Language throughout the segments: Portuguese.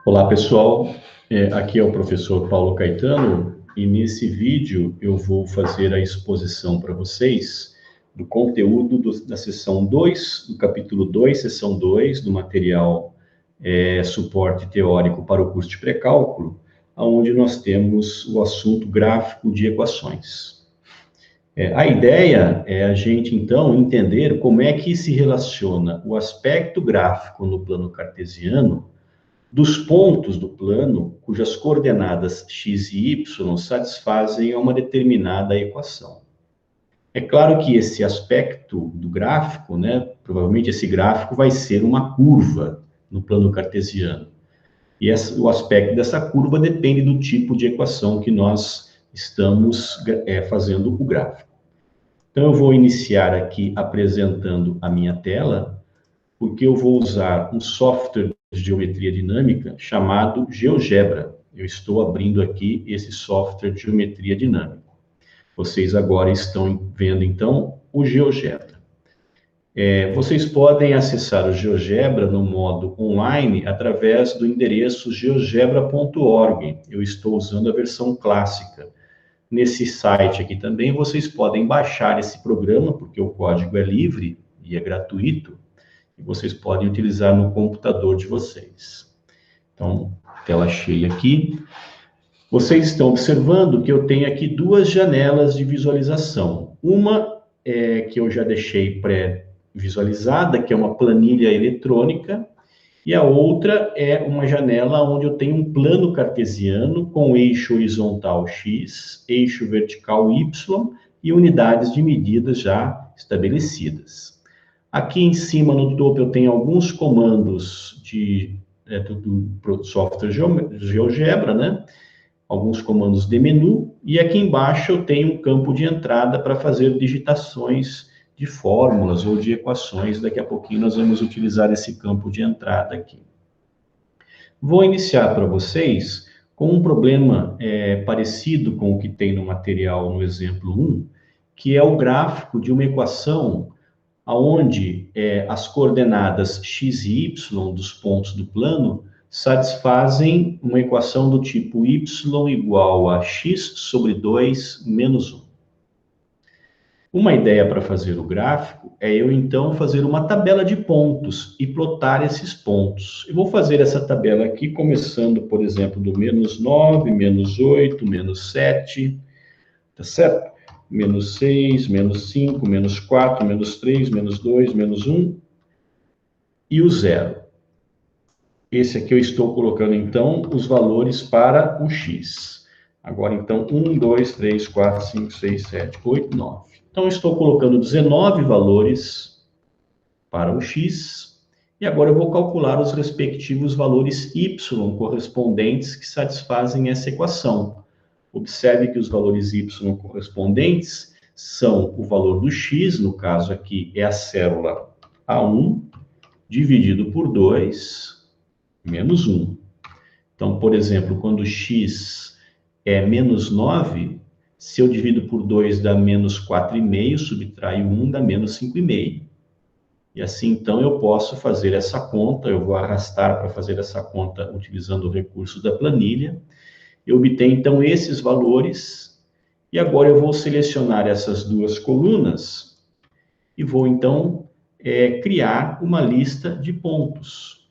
Olá, pessoal. Aqui é o professor Paulo Caetano e nesse vídeo eu vou fazer a exposição para vocês do conteúdo da seção 2, do capítulo 2, seção 2, do material Suporte Teórico para o curso de Pré-Cálculo, onde nós temos o assunto gráfico de equações. A ideia é a gente, então, entender como é que se relaciona o aspecto gráfico no plano cartesiano dos pontos do plano cujas coordenadas x e y satisfazem a uma determinada equação. É claro que esse aspecto do gráfico, provavelmente esse gráfico vai ser uma curva no plano cartesiano. E o aspecto dessa curva depende do tipo de equação que nós estamos fazendo o gráfico. Então, eu vou iniciar aqui apresentando a minha tela, porque eu vou usar um software de geometria dinâmica chamado GeoGebra. Eu estou abrindo aqui esse software de geometria dinâmica. Vocês agora estão vendo, então, o GeoGebra. Vocês podem acessar o GeoGebra no modo online através do endereço geogebra.org. Eu estou usando a versão clássica. Nesse site aqui também vocês podem baixar esse programa, porque o código é livre e é gratuito, e vocês podem utilizar no computador de vocês. Então, tela cheia aqui. Vocês estão observando que eu tenho aqui duas janelas de visualização. Uma que eu já deixei pré-visualizada, que é uma planilha eletrônica, e a outra é uma janela onde eu tenho um plano cartesiano com eixo horizontal x, eixo vertical y e unidades de medidas já estabelecidas. Aqui em cima, no topo, eu tenho alguns comandos do software GeoGebra, alguns comandos de menu, e aqui embaixo eu tenho um campo de entrada para fazer digitações de fórmulas ou de equações. Daqui a pouquinho nós vamos utilizar esse campo de entrada aqui. Vou iniciar para vocês com um problema parecido com o que tem no material no exemplo 1, que é o gráfico de uma equação onde as coordenadas x e y dos pontos do plano satisfazem uma equação do tipo y igual a x sobre 2 menos 1. Uma ideia para fazer o gráfico é eu, então, fazer uma tabela de pontos e plotar esses pontos. Eu vou fazer essa tabela aqui, começando, por exemplo, do menos 9, menos 8, menos 7, tá certo? Menos 6, menos 5, menos 4, menos 3, menos 2, menos 1 e o 0. Esse aqui eu estou colocando, então, os valores para o x. Agora, então, 1, 2, 3, 4, 5, 6, 7, 8, 9. Então, eu estou colocando 19 valores para o x. E agora eu vou calcular os respectivos valores y correspondentes que satisfazem essa equação. Observe que os valores y correspondentes são o valor do x, no caso aqui é a célula A1, dividido por 2, menos 1. Então, por exemplo, quando x é menos 9, se eu divido por 2 dá menos 4,5, subtraio 1 dá menos 5,5. E assim, então, eu posso fazer essa conta, eu vou arrastar para fazer essa conta utilizando o recurso da planilha. Eu obtenho, então, esses valores, e agora eu vou selecionar essas duas colunas e vou, então, criar uma lista de pontos.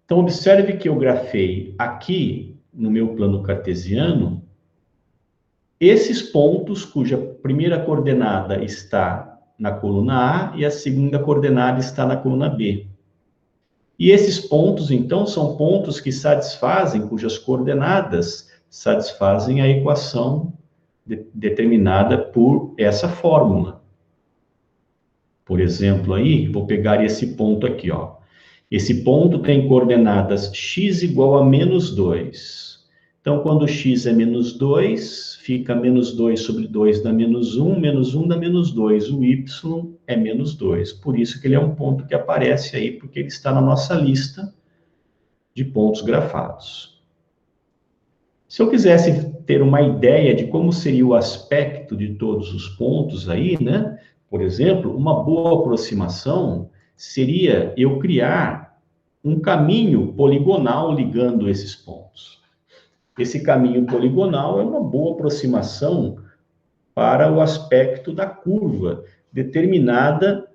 Então, observe que eu grafei aqui, no meu plano cartesiano, esses pontos cuja primeira coordenada está na coluna A e a segunda coordenada está na coluna B. E esses pontos, então, são pontos que satisfazem, cujas coordenadas satisfazem a equação determinada por essa fórmula. Por exemplo, aí, vou pegar esse ponto aqui, ó. Esse ponto tem coordenadas x igual a menos 2. Então, quando x é menos 2, fica menos 2 sobre 2 dá menos 1 dá menos 2. O y é menos 2. Por isso que ele é um ponto que aparece aí, porque ele está na nossa lista de pontos grafados. Se eu quisesse ter uma ideia de como seria o aspecto de todos os pontos aí, por exemplo, uma boa aproximação seria eu criar um caminho poligonal ligando esses pontos. Esse caminho poligonal é uma boa aproximação para o aspecto da curva, determinada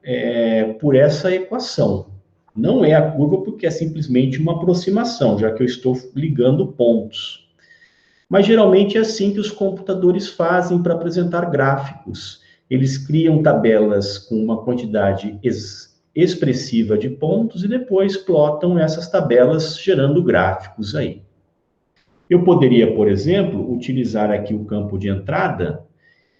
por essa equação. Não é a curva porque é simplesmente uma aproximação, já que eu estou ligando pontos. Mas geralmente é assim que os computadores fazem para apresentar gráficos. Eles criam tabelas com uma quantidade expressiva de pontos e depois plotam essas tabelas gerando gráficos aí. Eu poderia, por exemplo, utilizar aqui o campo de entrada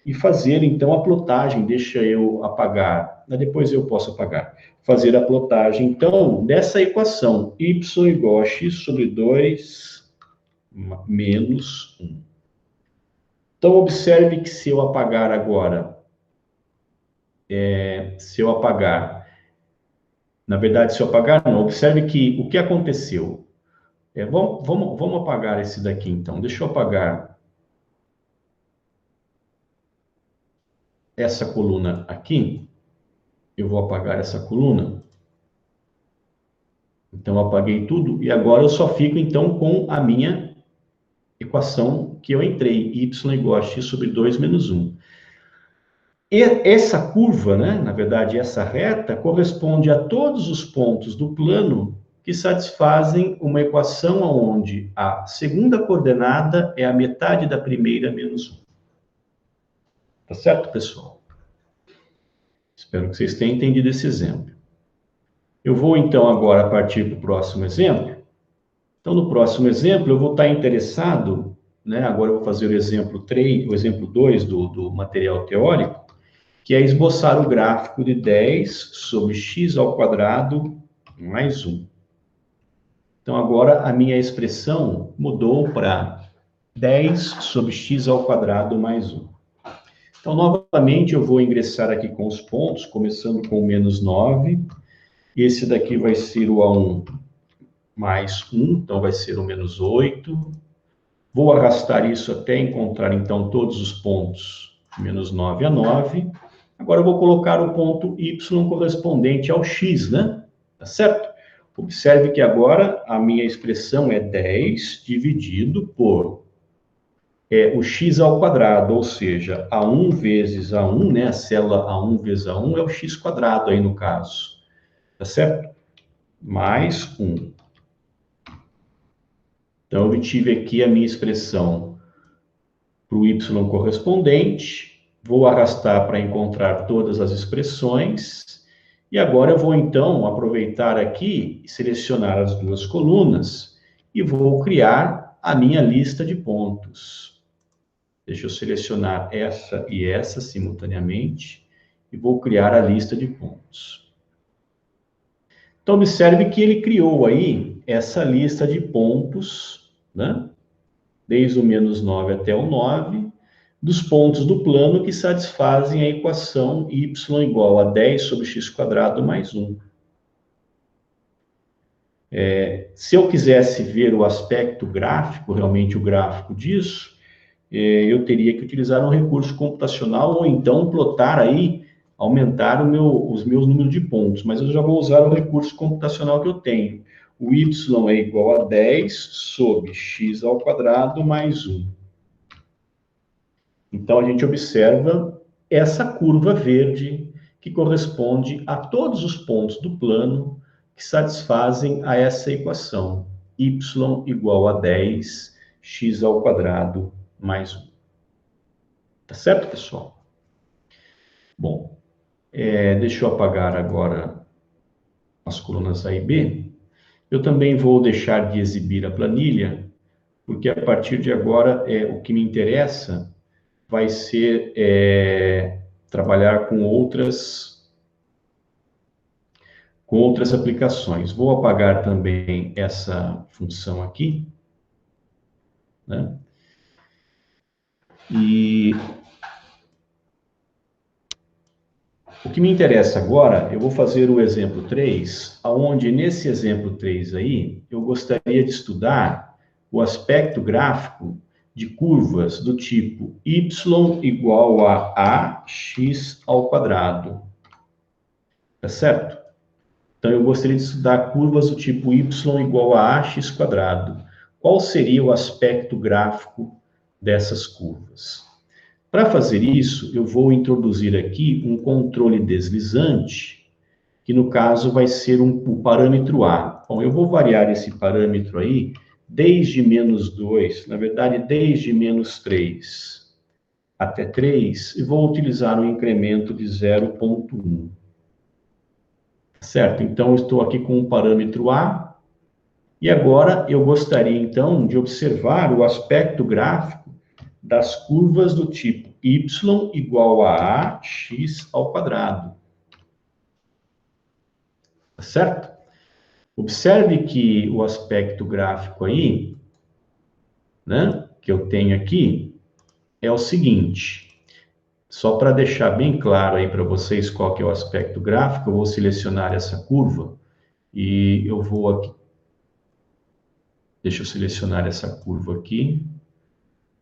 e fazer, então, a plotagem. Deixa eu apagar, depois eu posso apagar. Fazer a plotagem, então, dessa equação, y igual a x sobre 2 menos 1. Então, observe que se eu apagar agora, na verdade, se eu apagar, não, observe que o que aconteceu. Vamos apagar esse daqui, então. Deixa eu apagar essa coluna aqui. Eu vou apagar essa coluna. Então, eu apaguei tudo e agora eu só fico, então, com a minha equação que eu entrei, y igual a x sobre 2 menos 1. E essa curva, né, na verdade, essa reta, corresponde a todos os pontos do plano que satisfazem uma equação onde a segunda coordenada é a metade da primeira menos 1. Tá certo, pessoal? Espero que vocês tenham entendido esse exemplo. Eu vou, então, agora partir para o próximo exemplo. Então, no próximo exemplo, eu vou estar interessado, né? Agora eu vou fazer o exemplo 3, o exemplo 2 do material teórico, que é esboçar o gráfico de 10 sobre x ao quadrado mais 1. Então, agora a minha expressão mudou para 10 sobre x ao quadrado mais 1. Então, novamente, eu vou ingressar aqui com os pontos, começando com o menos 9. Esse daqui vai ser o A1 mais 1, então vai ser o menos 8. Vou arrastar isso até encontrar, então, todos os pontos menos 9 a 9. Agora eu vou colocar o ponto y correspondente ao x, né? Tá certo? Observe que agora a minha expressão é 10 dividido por o x ao quadrado, ou seja, A1 vezes A1, né? A célula A1 vezes A1 é o x quadrado aí no caso. Tá certo? Mais 1. Então, eu obtive aqui a minha expressão para o y correspondente. Vou arrastar para encontrar todas as expressões. E agora eu vou, então, aproveitar aqui e selecionar as duas colunas e vou criar a minha lista de pontos. Deixa eu selecionar essa e essa simultaneamente e vou criar a lista de pontos. Então, observe que ele criou aí essa lista de pontos, né? Desde o menos 9 até o 9, dos pontos do plano que satisfazem a equação y igual a 10 sobre x quadrado mais 1. Se eu quisesse ver o aspecto gráfico, realmente o gráfico disso, eu teria que utilizar um recurso computacional ou então plotar aí, aumentar os meus números de pontos. Mas eu já vou usar o recurso computacional que eu tenho. O y é igual a 10 sobre x ao quadrado mais 1. Então, a gente observa essa curva verde que corresponde a todos os pontos do plano que satisfazem a essa equação, y igual a 10, x ao quadrado mais 1. Tá certo, pessoal? Bom, deixa eu apagar agora as colunas A e B. Eu também vou deixar de exibir a planilha, porque a partir de agora, o que me interessa vai ser trabalhar com outras aplicações. Vou apagar também essa função aqui, né? E o que me interessa agora, eu vou fazer o exemplo 3, onde nesse exemplo 3 aí, eu gostaria de estudar o aspecto gráfico de curvas do tipo y igual a ax ao quadrado. Tá certo? Então, eu gostaria de estudar curvas do tipo y igual a ax quadrado. Qual seria o aspecto gráfico dessas curvas? Para fazer isso, eu vou introduzir aqui um controle deslizante, que no caso vai ser o parâmetro A. Bom, eu vou variar esse parâmetro aí desde -2, na verdade, desde -3 até 3, e vou utilizar um incremento de 0,1. Certo? Então, eu estou aqui com o parâmetro A, e agora eu gostaria, então, de observar o aspecto gráfico das curvas do tipo y igual a ax ao quadrado. Certo? Observe que o aspecto gráfico aí, né, que eu tenho aqui, é o seguinte. Só para deixar bem claro aí para vocês qual que é o aspecto gráfico, eu vou selecionar essa curva e eu vou aqui. Deixa eu selecionar essa curva aqui.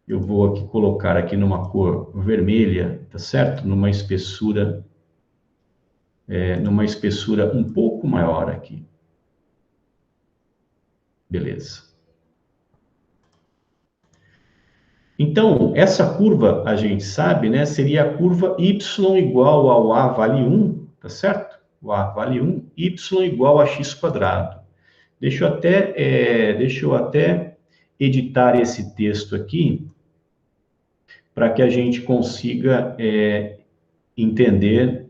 Eu vou aqui colocar aqui numa cor vermelha, tá certo? Numa espessura um pouco maior aqui. Beleza. Então, essa curva, a gente sabe, né, seria a curva y igual ao a vale 1, tá certo? O a vale 1, y igual a x quadrado. Deixa eu até editar esse texto aqui, para que a gente consiga entender,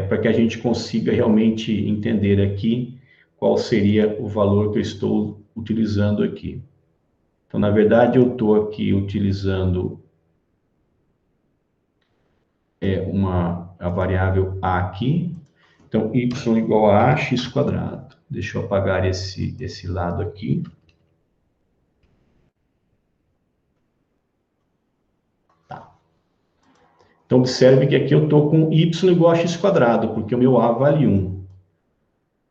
para que a gente consiga realmente entender aqui qual seria o valor que eu estou utilizando aqui. Então, na verdade, eu estou aqui utilizando a variável a aqui. Então, y igual a ax quadrado. Deixa eu apagar esse lado aqui. Tá. Então, observe que aqui eu estou com y igual a x quadrado, porque o meu a vale 1.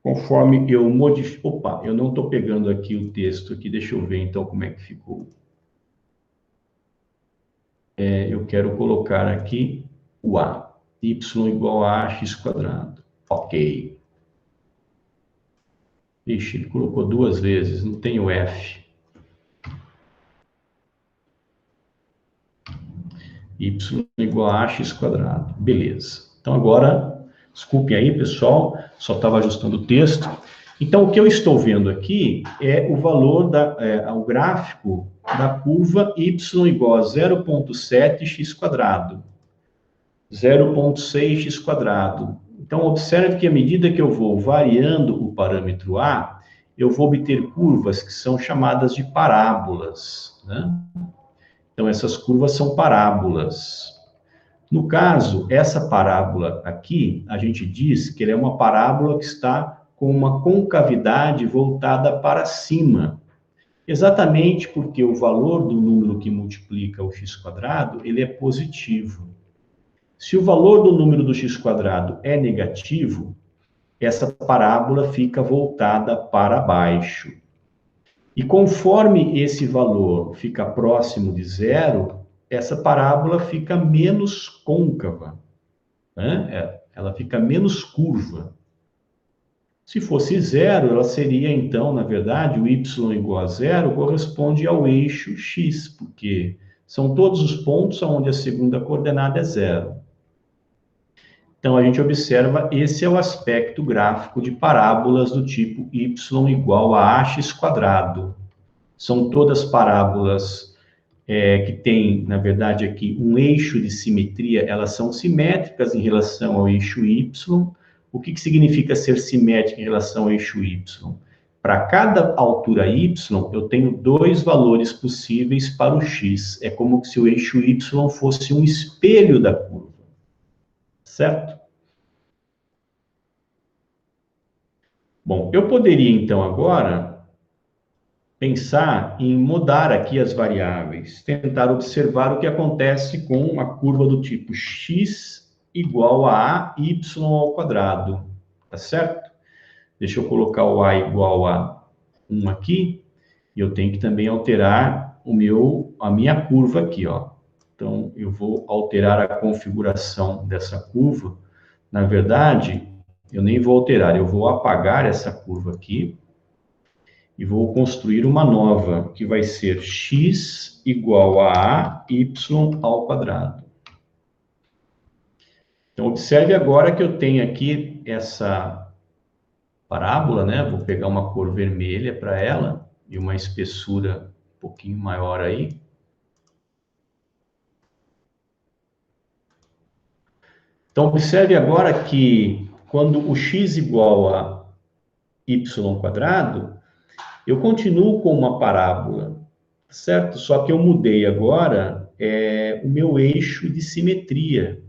Conforme eu modifico... Opa, eu não estou pegando aqui o texto aqui, deixa eu ver então como é que ficou. Eu quero colocar aqui o a. Y igual a ax quadrado. Ok. Ixi, ele colocou duas vezes, não tem o F. Y igual a ax quadrado. Beleza. Então, agora, desculpem aí, pessoal, só estava ajustando o texto. Então, o que eu estou vendo aqui é o valor, o gráfico da curva y igual a 0,7x quadrado. 0,6x quadrado. Então, observe que à medida que eu vou variando o parâmetro A, eu vou obter curvas que são chamadas de parábolas, né? Então, essas curvas são parábolas. No caso, essa parábola aqui, a gente diz que ela é uma parábola que está com uma concavidade voltada para cima. Exatamente porque o valor do número que multiplica o x quadrado, ele é positivo. Se o valor do número do x quadrado é negativo, essa parábola fica voltada para baixo. E conforme esse valor fica próximo de zero, essa parábola fica menos côncava, né? Ela fica menos curva. Se fosse zero, ela seria, então, na verdade, o y igual a zero corresponde ao eixo x, porque são todos os pontos onde a segunda coordenada é zero. Então, a gente observa, esse é o aspecto gráfico de parábolas do tipo y igual a ax quadrado. São todas parábolas que têm, na verdade, aqui um eixo de simetria, elas são simétricas em relação ao eixo y. O que significa ser simétrica em relação ao eixo y? Para cada altura y, eu tenho dois valores possíveis para o x. É como se o eixo y fosse um espelho da curva. Certo? Bom, eu poderia, então, agora pensar em mudar aqui as variáveis, tentar observar o que acontece com uma curva do tipo x igual a y ao quadrado, tá certo? Deixa eu colocar o a igual a 1 aqui, e eu tenho que também alterar a minha curva aqui, ó. Então, eu vou alterar a configuração dessa curva Na verdade, eu nem vou alterar, eu vou apagar essa curva aqui e vou construir uma nova, que vai ser x igual a y ao quadrado. Então, observe agora que eu tenho aqui essa parábola, né? Vou pegar uma cor vermelha para ela e uma espessura um pouquinho maior aí. Então, observe agora que quando o x igual a y quadrado, eu continuo com uma parábola, certo? Só que eu mudei agora o meu eixo de simetria.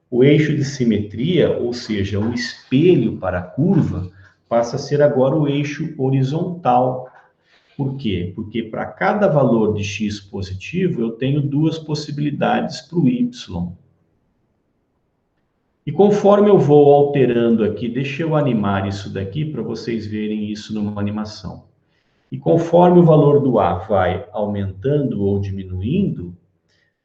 O eixo de simetria, ou seja, o espelho para a curva, passa a ser agora o eixo horizontal. Por quê? Porque para cada valor de x positivo, eu tenho duas possibilidades para o y. E conforme eu vou alterando aqui, deixa eu animar isso daqui para vocês verem isso numa animação. E conforme o valor do A vai aumentando ou diminuindo,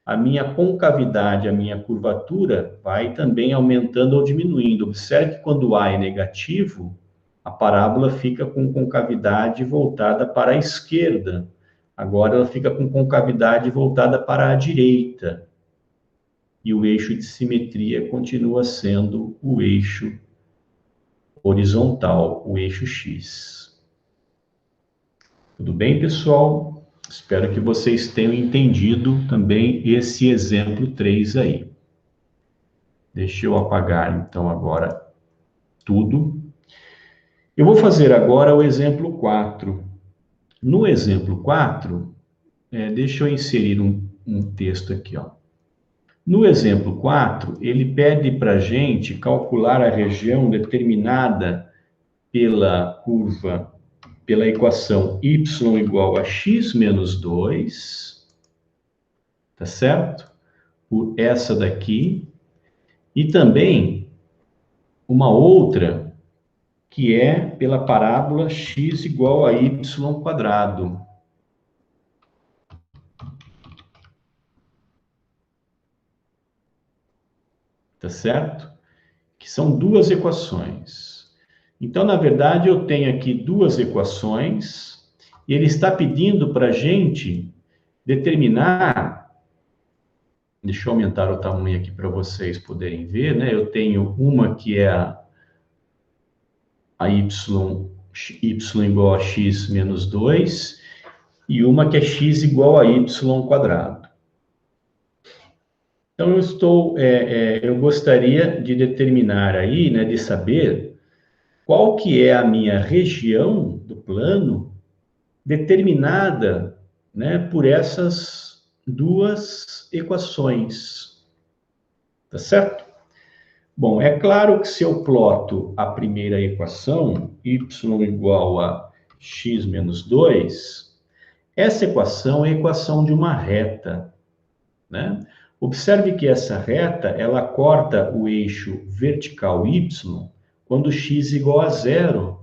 a minha concavidade, a minha curvatura vai também aumentando ou diminuindo. Observe que quando A é negativo, a parábola fica com concavidade voltada para a esquerda. Agora ela fica com concavidade voltada para a direita. E o eixo de simetria continua sendo o eixo horizontal, o eixo X. Tudo bem, pessoal? Espero que vocês tenham entendido também esse exemplo 3 aí. Deixa eu apagar, então, agora tudo. Eu vou fazer agora o exemplo 4. No exemplo 4, deixa eu inserir um texto aqui, ó. No exemplo 4, ele pede para a gente calcular a região determinada pela curva, pela equação y igual a x menos 2, tá certo? Por essa daqui, e também uma outra que é pela parábola x igual a y quadrado. Tá certo? Que são duas equações. Então, na verdade, eu tenho aqui duas equações e ele está pedindo para a gente determinar. Deixa eu aumentar o tamanho aqui para vocês poderem ver, né? Eu tenho uma que é a y igual a x menos 2 e uma que é x igual a y quadrado. Então, eu gostaria de determinar aí, né, de saber qual que é a minha região do plano determinada, né, por essas duas equações. Tá certo? Bom, é claro que se eu ploto a primeira equação, y igual a x menos 2, essa equação é a equação de uma reta, né? Observe que essa reta, ela corta o eixo vertical y quando x igual a zero,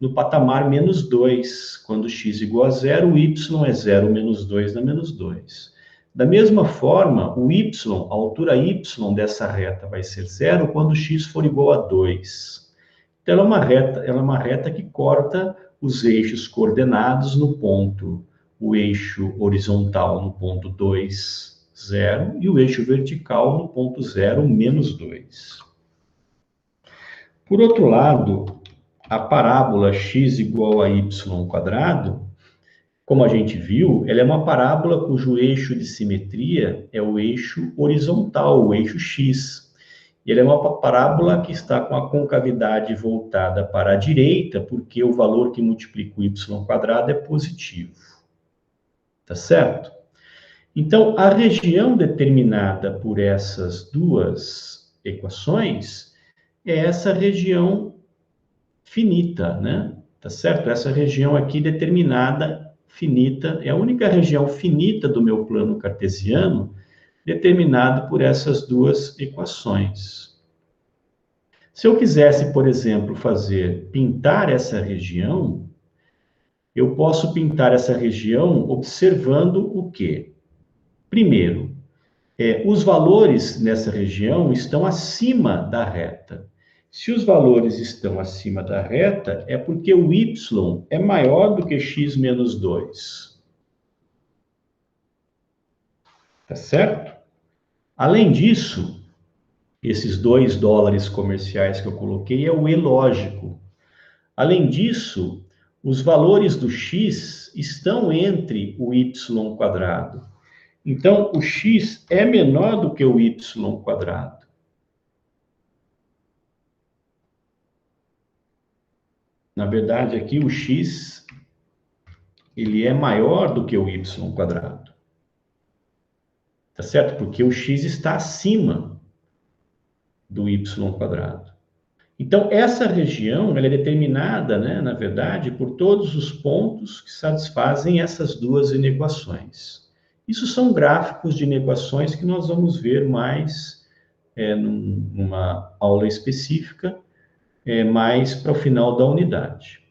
no patamar menos 2. Quando x igual a zero, o y é 0 menos 2 dá menos 2. Da mesma forma, o y, a altura y dessa reta vai ser zero quando x for igual a 2. Então, ela é uma reta que corta os eixos coordenados no ponto, o eixo horizontal no ponto 2, 0, e o eixo vertical no ponto 0, menos 2. Por outro lado, a parábola x igual a y quadrado, como a gente viu, ela é uma parábola cujo eixo de simetria é o eixo horizontal, o eixo x. E ela é uma parábola que está com a concavidade voltada para a direita, porque o valor que multiplica o y quadrado é positivo. Tá certo? Então, a região determinada por essas duas equações é essa região finita, né? Tá certo? Essa região aqui determinada, finita, é a única região finita do meu plano cartesiano determinado por essas duas equações. Se eu quisesse, por exemplo, pintar essa região, eu posso pintar essa região observando o quê? Primeiro, Os valores nessa região estão acima da reta. Se os valores estão acima da reta, é porque o y é maior do que x menos 2. Tá certo? Além disso, esses $2 comerciais que eu coloquei é o E lógico. Além disso, os valores do x estão entre o y quadrado. Então, o x é menor do que o y quadrado. Na verdade, aqui o x, ele é maior do que o y quadrado. Tá certo? Porque o x está acima do y quadrado. Então, essa região, ela é determinada, né, na verdade, por todos os pontos que satisfazem essas duas inequações. Isso são gráficos de inequações que nós vamos ver mais numa aula específica, mais para o final da unidade.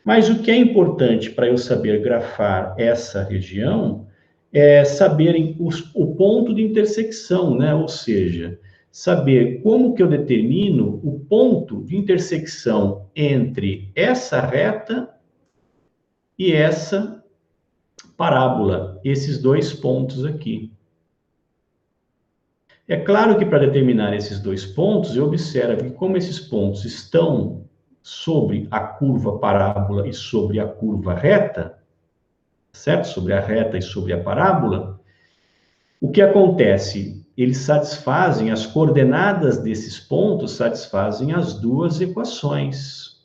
Mas o que é importante para eu saber grafar essa região é saber o ponto de intersecção, né? Ou seja, saber como que eu determino o ponto de intersecção entre essa reta e essa parábola, esses dois pontos aqui. É claro que para determinar esses dois pontos, eu observo que como esses pontos estão sobre a curva parábola e sobre a curva reta, certo? Sobre a reta e sobre a parábola, o que acontece? Eles satisfazem, as coordenadas desses pontos satisfazem as duas equações.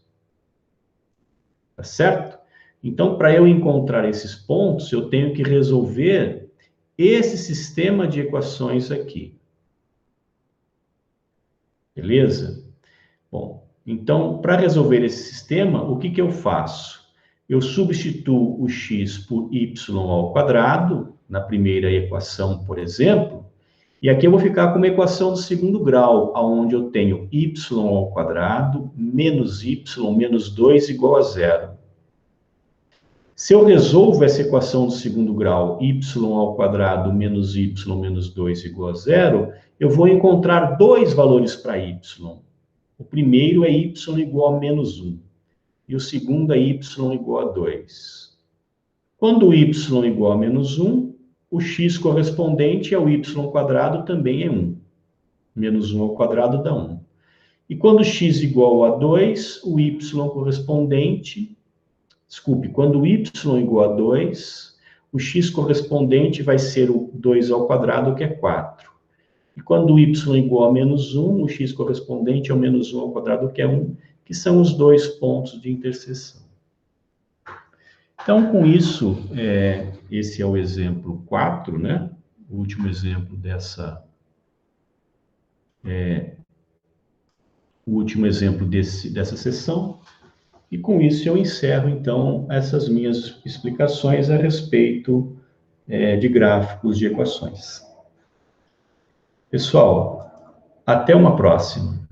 Tá certo? Então, para eu encontrar esses pontos, eu tenho que resolver esse sistema de equações aqui. Beleza? Bom, então, para resolver esse sistema, o que que eu faço? Eu substituo o x por y ao quadrado, na primeira equação, por exemplo, e aqui eu vou ficar com uma equação do segundo grau, onde eu tenho y ao quadrado menos y menos 2 igual a zero. Se eu resolvo essa equação do segundo grau, y ao quadrado menos y menos 2 igual a zero, eu vou encontrar dois valores para y. O primeiro é y igual a menos 1, e o segundo é y igual a 2. Quando y igual a menos 1, o x correspondente ao y quadrado também é 1. Menos 1 ao quadrado dá 1. E quando x igual a 2, o y correspondente... Desculpe, quando o y igual a 2, o x correspondente vai ser o 2 ao quadrado, que é 4. E quando o y igual a menos 1, o x correspondente é o menos 1 ao quadrado, que é 1, que são os dois pontos de interseção. Então, com isso, esse é o exemplo 4, né? O último exemplo dessa... o último exemplo dessa sessão. E com isso eu encerro, então, essas minhas explicações a respeito de gráficos de equações. Pessoal, até uma próxima.